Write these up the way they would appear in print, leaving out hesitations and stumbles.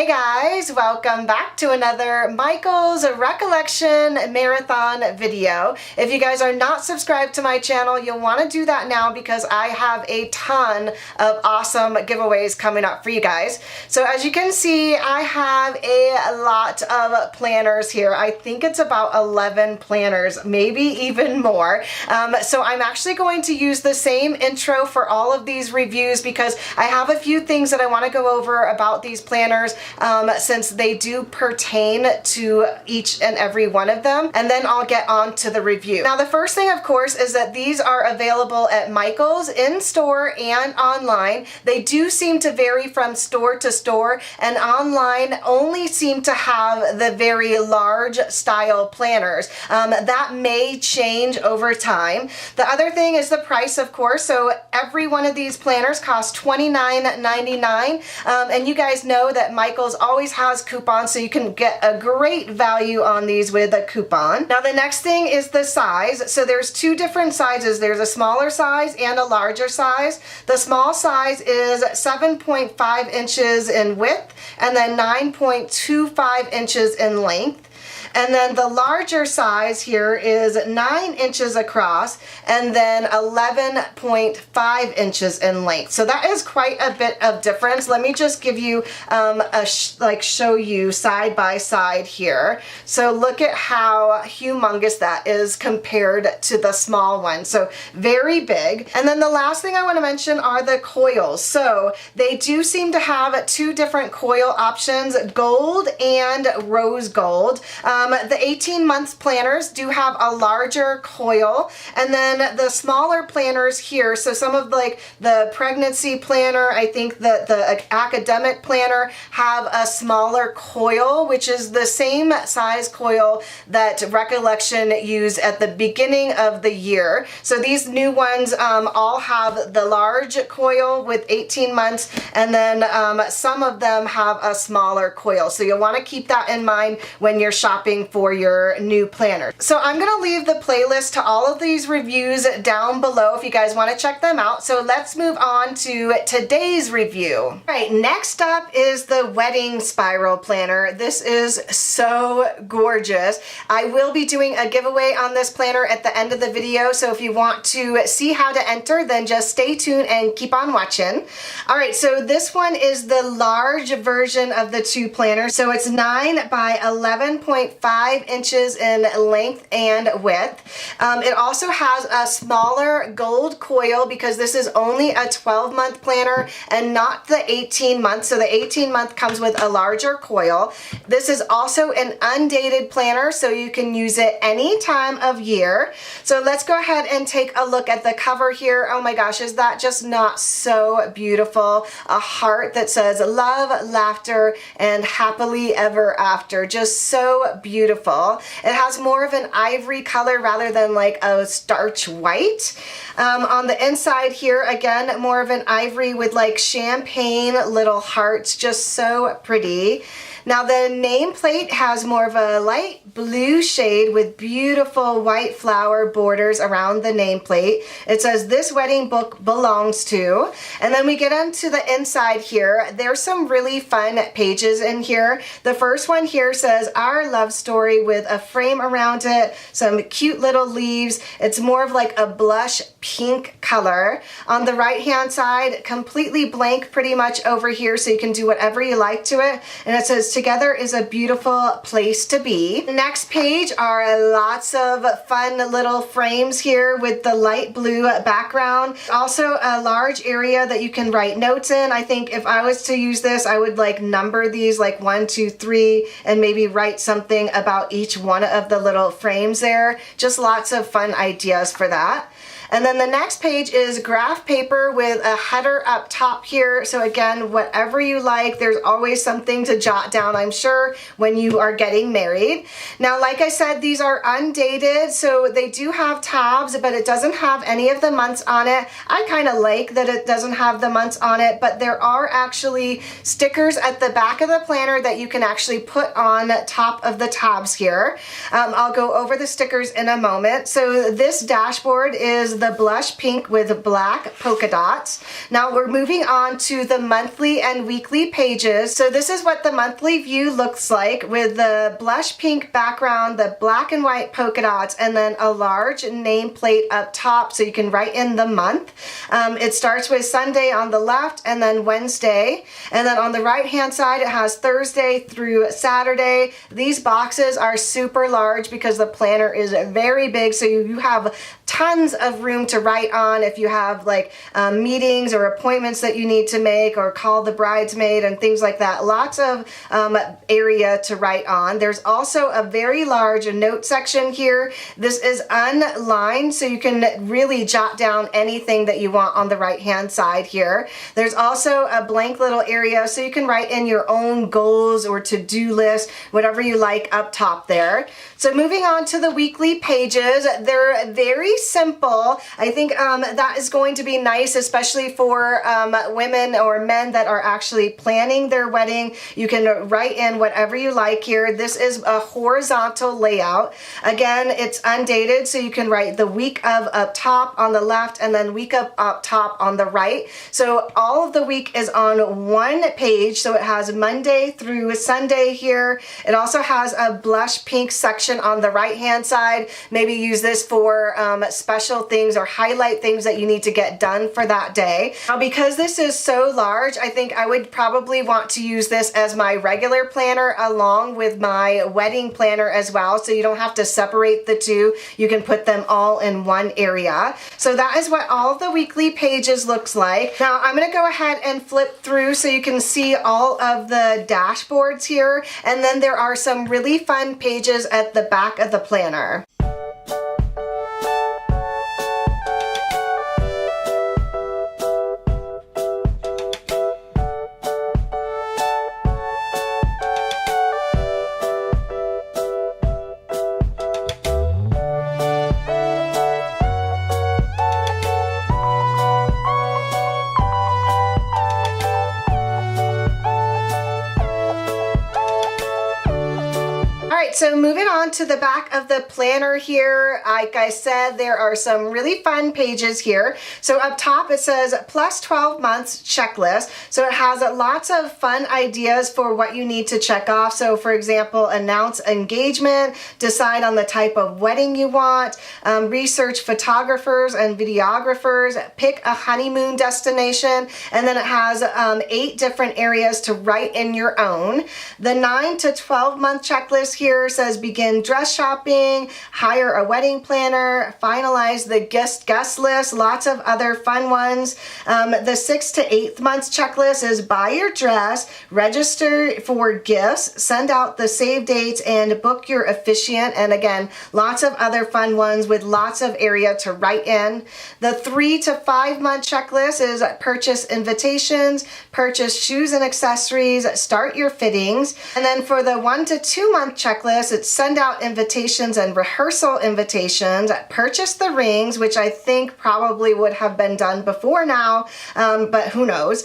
Hey guys, welcome back to another Michael's Recollection Marathon video. If you guys are not subscribed to my channel, you'll want to do that now because I have a ton of awesome giveaways coming up for you guys. So as you can see, I have a lot of planners here. I think it's about 11 planners, maybe even more. So I'm actually going to use the same intro for all of these reviews because I have a few things that I want to go over about these planners. Since they do pertain to each and every one of them, and then I'll get on to the review. Now the first thing, of course, is that these are available at Michael's in store and online. They do seem to vary from store to store, and online only seem to have the very large style planners. That may change over time. The other thing is the price, of course. So every one of these planners costs $29.99, and you guys know that Michael's always has coupons, so you can get a great value on these with a coupon. Now the next thing is the size. So there's two different sizes. There's a smaller size and a larger size. The small size is 7.5 inches in width and then 9.25 inches in length. And then the larger size here is 9 inches across and then 11.5 inches in length. So that is quite a bit of difference. Let me just give you show you side by side here. So look at how humongous that is compared to the small one. So very big. And then the last thing I want to mention are the coils. So they do seem to have two different coil options, gold and rose gold. The 18 months planners do have a larger coil, and then the smaller planners here, so some of like the pregnancy planner, I think that the academic planner have a smaller coil, which is the same size coil that Recollection used at the beginning of the year. So these new ones all have the large coil with 18 months, and then some of them have a smaller coil. So you'll want to keep that in mind when you're shopping for your new planner. So I'm going to leave the playlist to all of these reviews down below if you guys want to check them out. So let's move on to today's review. All right, next up is the wedding spiral planner. This is so gorgeous. I will be doing a giveaway on this planner at the end of the video, so if you want to see how to enter, then just stay tuned and keep on watching. All right, so this one is the large version of the two planners. So it's 9 by 11.5 inches in length and width. It also has a smaller gold coil because this is only a 12-month planner and not the 18 month. So the 18 month comes with a larger coil. This is also an undated planner, so you can use it any time of year. So let's go ahead and take a look at the cover here. Oh my gosh, is that just not so beautiful? A heart that says love, laughter, and happily ever after. Just so beautiful. It has more of an ivory color rather than like a starch white. On the inside here, again, more of an ivory with like champagne little hearts, just so pretty. Now the nameplate has more of a light blue shade with beautiful white flower borders around the nameplate. It says this wedding book belongs to. And then we get into the inside here. There's some really fun pages in here. The first one here says our love story with a frame around it, some cute little leaves. It's more of like a blush pink color. On the right hand side, completely blank pretty much over here, so you can do whatever you like to it. And it says together is a beautiful place to be. The next page are lots of fun little frames here with the light blue background. Also a large area that you can write notes in. I think if I was to use this, I would like number these like 1, 2, 3 and maybe write something about each one of the little frames there. Just lots of fun ideas for that. And then the next page is graph paper with a header up top here. So again, whatever you like, there's always something to jot down, I'm sure, when you are getting married. Now, like I said, these are undated, so they do have tabs, but it doesn't have any of the months on it. I kind of like that it doesn't have the months on it, but there are actually stickers at the back of the planner that you can actually put on top of the tabs here. I'll go over the stickers in a moment. So this dashboard is the blush pink with black polka dots. Now we're moving on to the monthly and weekly pages. So this is what the monthly view looks like with the blush pink background, the black and white polka dots, and then a large nameplate up top so you can write in the month. It starts with Sunday on the left and then Wednesday. And then on the right hand side it has Thursday through Saturday. These boxes are super large because the planner is very big, so you have tons of room to write on if you have like meetings or appointments that you need to make or call the bridesmaid and things like that. Lots of area to write on. There's also a very large note section here. This is unlined, so you can really jot down anything that you want on the right hand side here. There's also a blank little area so you can write in your own goals or to-do list, whatever you like up top there. So moving on to the weekly pages, they're very simple. I think that is going to be nice, especially for women or men that are actually planning their wedding. You can write in whatever you like here. This is a horizontal layout. Again, it's undated, so you can write the week of up top on the left and then week of up top on the right. So all of the week is on one page, so it has Monday through Sunday here. It also has a blush pink section on the right hand side. Maybe use this for special things or highlight things that you need to get done for that day. Now, because this is so large, I think I would probably want to use this as my regular planner along with my wedding planner as well, so you don't have to separate the two. You can put them all in one area. So that is what all of the weekly pages looks like. Now I'm going to go ahead and flip through so you can see all of the dashboards here, and then there are some really fun pages at the back of the planner. So moving on to the back of the planner here, like I said, there are some really fun pages here. So up top it says plus 12 months checklist. So it has lots of fun ideas for what you need to check off. So for example, announce engagement, decide on the type of wedding you want, research photographers and videographers, pick a honeymoon destination, and then it has 8 different areas to write in your own. The 9 to 12 month checklist here says begin dress shopping, hire a wedding planner, finalize the guest list, lots of other fun ones. The 6 to 8 months checklist is buy your dress, register for gifts, send out the save dates, and book your officiant. And again, lots of other fun ones with lots of area to write in. The 3 to 5 month checklist is purchase invitations, purchase shoes and accessories, start your fittings. And then for the 1 to 2 month checklist, it's send out invitations and rehearsal invitations, purchase the rings, which I think probably would have been done before now, but who knows.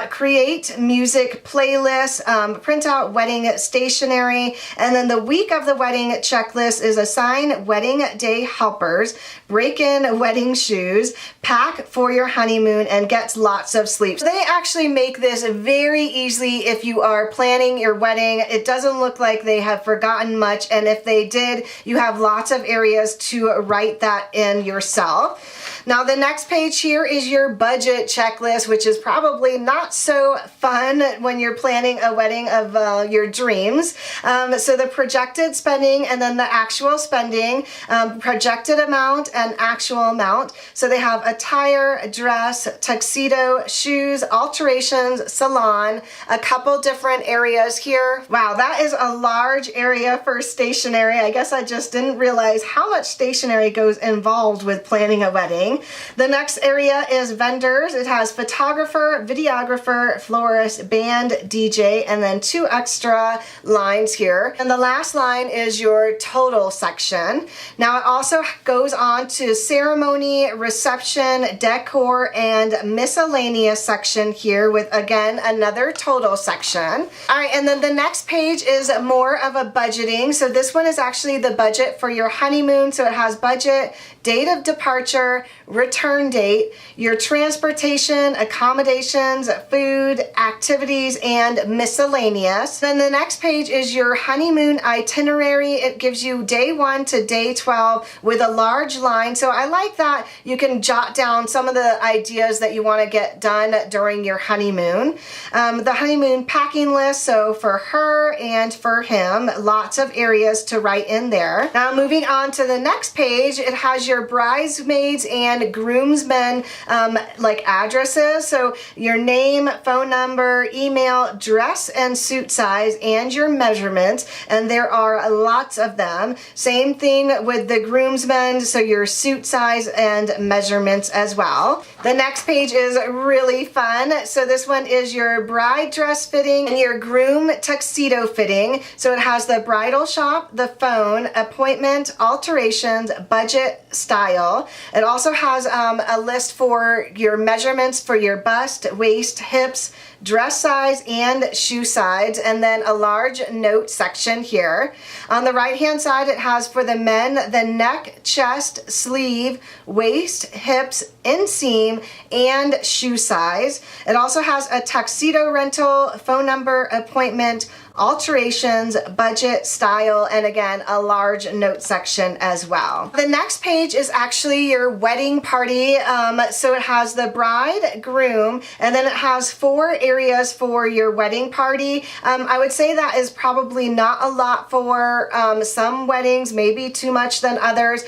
Create music playlists, print out wedding stationery, and then the week of the wedding checklist is assign wedding day helpers, break in wedding shoes, pack for your honeymoon, and get lots of sleep. So they actually make this very easy if you are planning your wedding. It doesn't look like they have forgotten much, and if they did, you have lots of areas to write that in yourself. Now the next page here is your budget checklist, which is probably not so fun when you're planning a wedding of your dreams. So the projected spending and then the actual spending, projected amount and actual amount. So they have attire, dress, tuxedo, shoes, alterations, salon, a couple different areas here. Wow, that is a large area for stationery. I guess I just didn't realize how much stationery goes involved with planning a wedding. The next area is vendors. It has photographer, videographer, florist, band, DJ, and then 2 extra lines here. And the last line is your total section. Now it also goes on to ceremony, reception, decor, and miscellaneous section here with, again, another total section. All right, and then the next page is more of a budgeting. So this one is actually the budget for your honeymoon. So it has budget, date of departure, return date, your transportation, accommodations, food, activities, and miscellaneous. Then the next page is your honeymoon itinerary. It gives you day 1 to day 12 with a large line. So I like that you can jot down some of the ideas that you want to get done during your honeymoon. The honeymoon packing list, so for her and for him, lots of areas to write in there. Now moving on to the next page, it has your bridesmaids and groomsmen like addresses. So your name, phone number, email, dress and suit size, and your measurements. And there are lots of them. Same thing with the groomsmen, so your suit size and measurements as well. The next page is really fun. So this one is your bride dress fitting and your groom tuxedo fitting. So it has the bridal shop, the phone, appointment, alterations, budget, style. It also has a list for your measurements for your bust, waist, hips, dress size, and shoe size, and then a large note section here. On the right hand side, it has for the men the neck, chest, sleeve, waist, hips, inseam, and shoe size. It also has a tuxedo rental, phone number, appointment, alterations, budget, style, and again, a large note section as well. The next page is actually your wedding party. So it has the bride, groom, and then it has 4 areas for your wedding party. I would say that is probably not a lot for some weddings, maybe too much than others.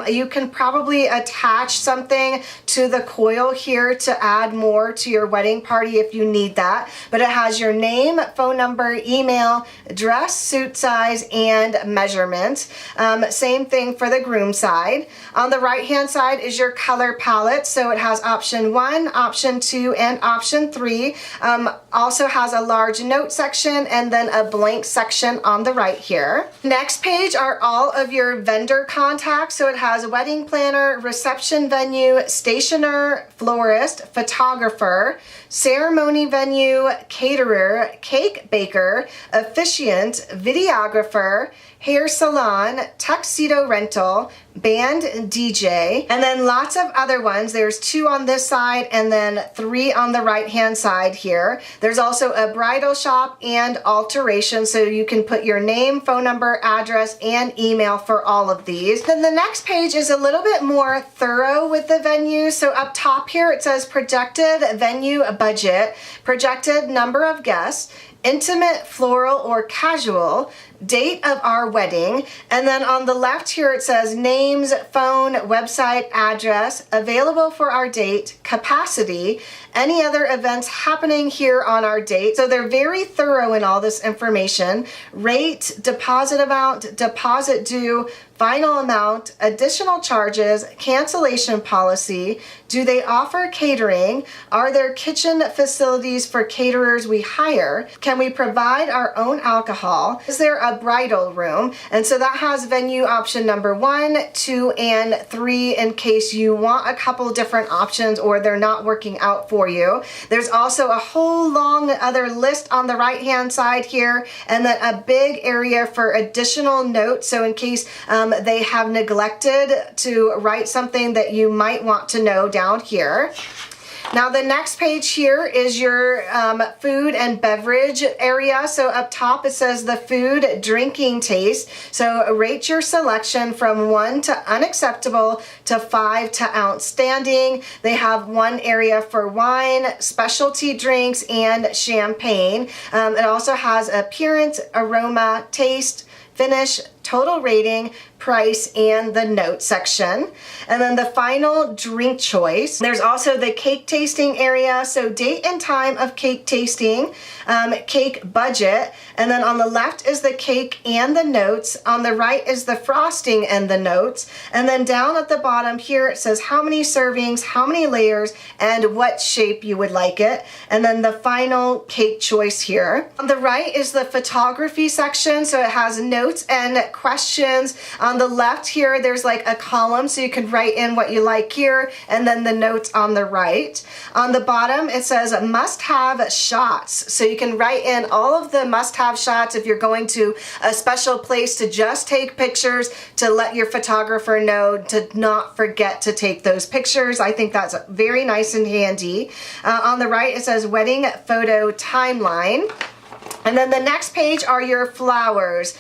You can probably attach something to the coil here to add more to your wedding party if you need that. But it has your name, phone number, email, dress, suit size, and measurements. Same thing for the groom side. On the right hand side is your color palette. So it has option 1, option 2, and option 3. Also has a large note section and then a blank section on the right here. Next page are all of your vendor contacts. So it has wedding planner, reception venue, stationer, florist, photographer, ceremony venue, caterer, cake baker, officiant, videographer, hair salon, tuxedo rental, band and DJ, and then lots of other ones. There's 2 on this side and then 3 on the right hand side here. There's also a bridal shop and alteration, so you can put your name, phone number, address, and email for all of these. Then the next page is a little bit more thorough with the venue. So up top here it says projected venue budget, projected number of guests, intimate, floral, or casual, date of our wedding, and then on the left here it says names, phone, website, address, available for our date, capacity, any other events happening here on our date. So they're very thorough in all this information. Rate, deposit amount, deposit due, final amount, additional charges, cancellation policy, do they offer catering, are there kitchen facilities for caterers we hire, can we provide our own alcohol, is there a bridal room? And so that has venue option number 1, 2, and 3 in case you want a couple different options or they're not working out for you. There's also a whole long other list on the right hand side here, and then a big area for additional notes, so in case they have neglected to write something that you might want to know down here. Now the next page here is your food and beverage area. So up top it says the food drinking taste. So rate your selection from 1 to unacceptable to 5 to outstanding. They have 1 area for wine, specialty drinks, and champagne. It also has appearance, aroma, taste, finish, total rating, price, and the note section. And then the final drink choice. There's also the cake tasting area, so date and time of cake tasting, cake budget, and then on the left is the cake and the notes. On the right is the frosting and the notes. And then down at the bottom here it says how many servings, how many layers, and what shape you would like it. And then the final cake choice here. On the right is the photography section, so it has notes notes and questions. On the left here, there's like a column, so you can write in what you like here, and then the notes on the right. On the bottom, it says must-have shots. So you can write in all of the must-have shots if you're going to a special place to just take pictures, to let your photographer know to not forget to take those pictures. I think that's very nice and handy. On the right, it says wedding photo timeline. And then the next page are your flowers.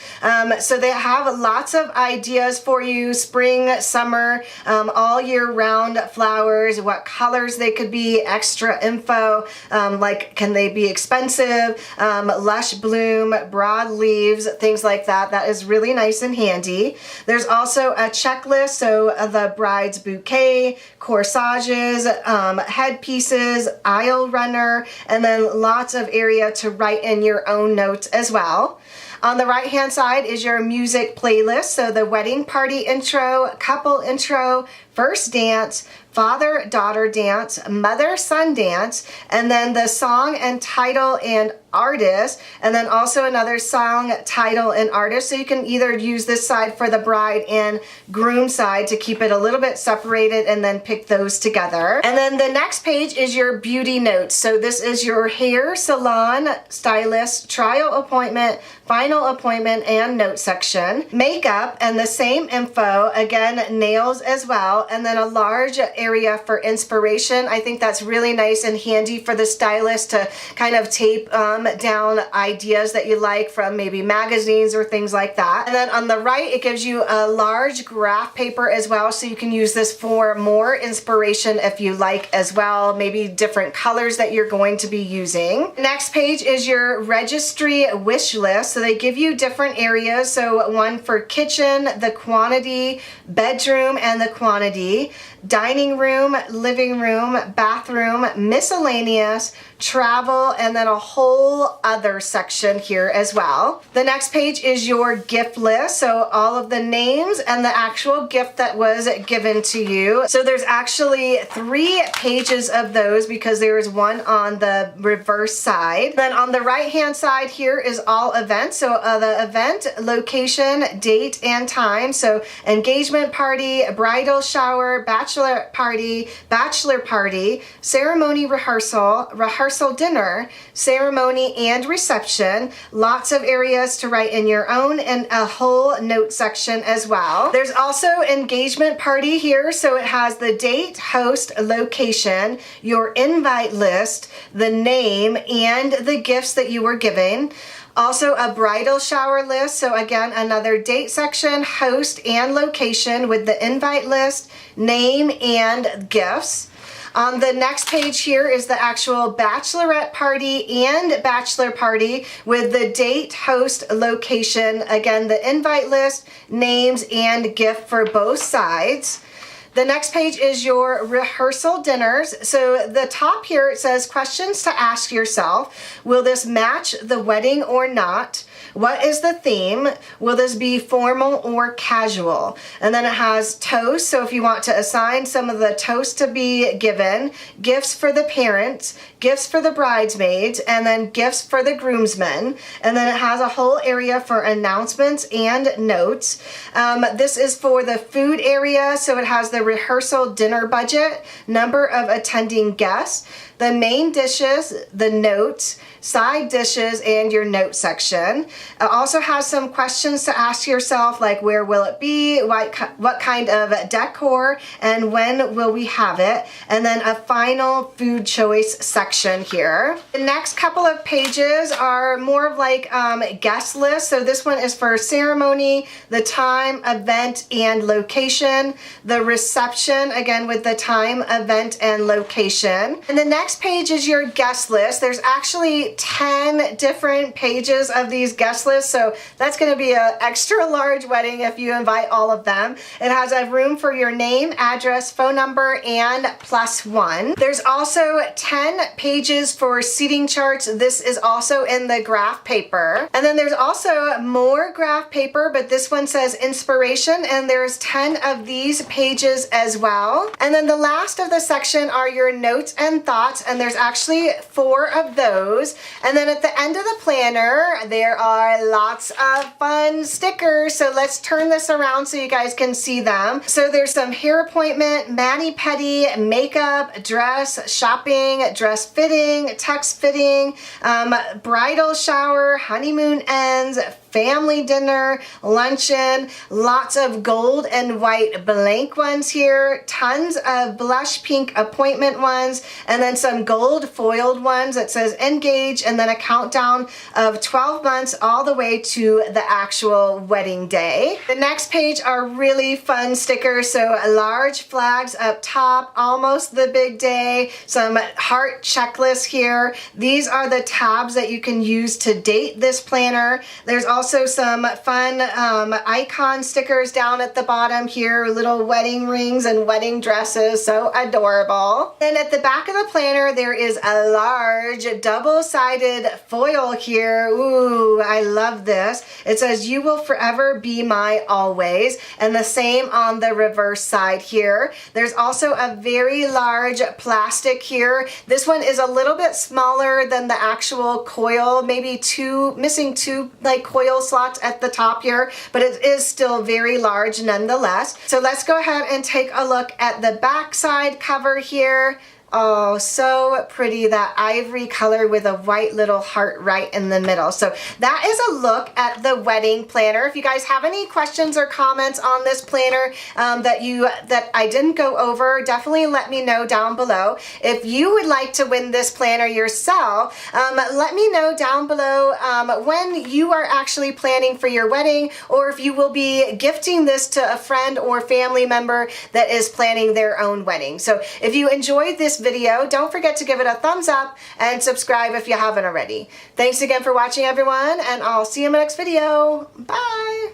So they have lots of ideas for you, spring, summer, all year round flowers, what colors they could be, extra info, like can they be expensive, lush bloom, broad leaves, things like that. That is really nice and handy. There's also a checklist, so the bride's bouquet, corsages, headpieces, aisle runner, and then lots of area to write in your own notes as well. On the right hand side is your music playlist, so the wedding party intro, couple intro, first dance, father-daughter dance, mother-son dance, and then the song and title and artist, and then also another song, title, and artist. So you can either use this side for the bride and groom side to keep it a little bit separated and then pick those together. And then the next page is your beauty notes. So this is your hair, salon, stylist, trial appointment, final appointment, and note section. Makeup and the same info, again, nails as well, and then a large area for inspiration. I think that's really nice and handy for the stylist to kind of tape down ideas that you like from maybe magazines or things like that. And then on the right, it gives you a large graph paper as well, so you can use this for more inspiration if you like as well, maybe different colors that you're going to be using. Next page is your registry wish list. So they give you different areas. So one for kitchen, the quantity, bedroom, and the quantity, dining room, living room, bathroom, miscellaneous, travel, and then a whole other section here as well. The next page is your gift list, so all of the names and the actual gift that was given to you. So there's actually 3 pages of those because there is one on the reverse side. Then on the right hand side here is all events, so the event, location, date, and time. So engagement party, bridal shower, bachelor party, ceremony rehearsal dinner, ceremony and reception. Lots of areas to write in your own and a whole note section as well. There's also engagement party here, so it has the date, host, location, your invite list, the name, and the gifts that you were given. Also a bridal shower list, so again, another date section, host, and location with the invite list, name, and gifts. On the next page here is the actual bachelorette party and bachelor party with the date, host, location, again, the invite list, names, and gift for both sides. The next page is your rehearsal dinners. So the top here, it says questions to ask yourself. Will this match the wedding or not? What is the theme? Will this be formal or casual? And then it has toasts. So if you want to assign some of the toasts to be given, gifts for the parents, gifts for the bridesmaids, and then gifts for the groomsmen. And then it has a whole area for announcements and notes. This is for the food area. So it has the rehearsal dinner budget, number of attending guests, the main dishes, the notes, side dishes, and your note section. It also has some questions to ask yourself, like where will it be, what kind of decor, and when will we have it, and then a final food choice section here. The next couple of pages are more of like guest lists. So this one is for ceremony, the time, event, and location, the reception, again with the time, event, and location. And the next page is your guest list. There's actually 10 different pages of these guest lists, so that's going to be an extra large wedding if you invite all of them. It has a room for your name, address, phone number, and +1. There's also 10 pages for seating charts. This is also in the graph paper. And then there's also more graph paper, but this one says inspiration, and there's 10 of these pages as well. And then the last of the section are your notes and thoughts, and there's actually 4 of those. And then at the end of the planner, there are lots of fun stickers. So let's turn this around so you guys can see them. So there's some hair appointment, mani-pedi, makeup, dress, shopping, dress fitting, tux fitting, bridal shower, honeymoon ends, family dinner, luncheon, lots of gold and white blank ones here, tons of blush pink appointment ones, and then some gold foiled ones that says engage, and then a countdown of 12 months all the way to the actual wedding day. The next page are really fun stickers, so large flags up top, almost the big day, some heart checklists here. These are the tabs that you can use to date this planner. There's also some fun icon stickers down at the bottom here, little wedding rings and wedding dresses, so adorable. Then at the back of the planner, there is a large double-sided foil here. Ooh, I love this. It says, "You will forever be my always," and the same on the reverse side here. There's also a very large plastic here. This one is a little bit smaller than the actual coil, maybe missing two like coil slots at the top here, but it is still very large nonetheless. So let's go ahead and take a look at the back side cover here. Oh, so pretty, that ivory color with a white little heart right in the middle. So that is a look at the wedding planner. If you guys have any questions or comments on this planner that I didn't go over, definitely let me know down below. If you would like to win this planner yourself, let me know down below when you are actually planning for your wedding, or if you will be gifting this to a friend or family member that is planning their own wedding. So if you enjoyed this video, don't forget to give it a thumbs up and subscribe if you haven't already. Thanks again for watching, everyone, and I'll see you in my next video. Bye!